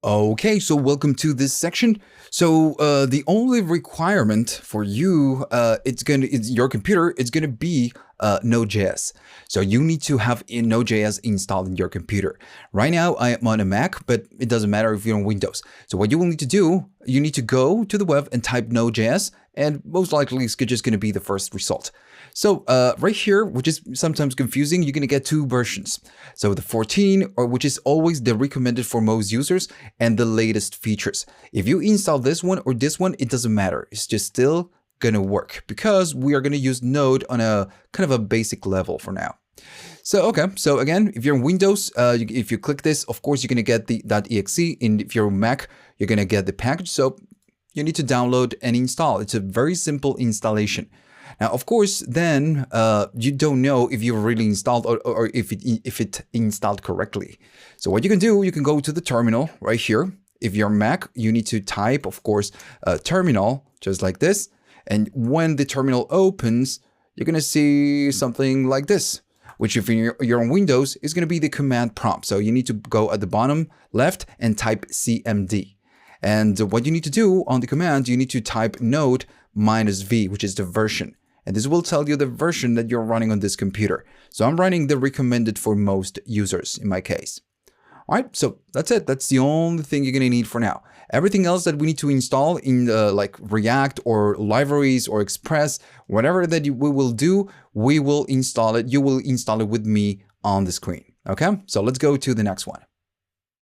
Okay, so welcome to this section. So the only requirement for you, it's your computer, it's gonna be Node.js. So you need to have Node.js installed in your computer. Right now I am on a Mac, but it doesn't matter if you're on Windows. So what you will need to do, you need to go to the web and type Node.js, and most likely it's just gonna be the first result. So right here, which is sometimes confusing, you're gonna get two versions. So the 14, or which is always the recommended for most users, and the latest features. If you install this one or this one, it doesn't matter. It's just still gonna work because we are gonna use Node on a kind of a basic level for now. So, okay, so again, if you're in Windows, if you click this, of course, you're gonna get the .exe, and if you're on Mac, you're gonna get the package. So you need to download and install. It's a very simple installation. Now, of course, then you don't know if you really installed or if it installed correctly. So what you can do, you can go to the terminal right here. If you're Mac, you need to type, of course, terminal, just like this. And when the terminal opens, you're going to see something like this, which if you're on Windows, is going to be the command prompt. So you need to go at the bottom left and type cmd. And what you need to do on the command, you need to type node -v, which is the version. And this will tell you the version that you're running on this computer. So I'm running the recommended for most users in my case. All right, so that's it. That's the only thing you're going to need for now. Everything else that we need to install in like React or libraries or Express, whatever that we will do, we will install it. You will install it with me on the screen. Okay, so let's go to the next one.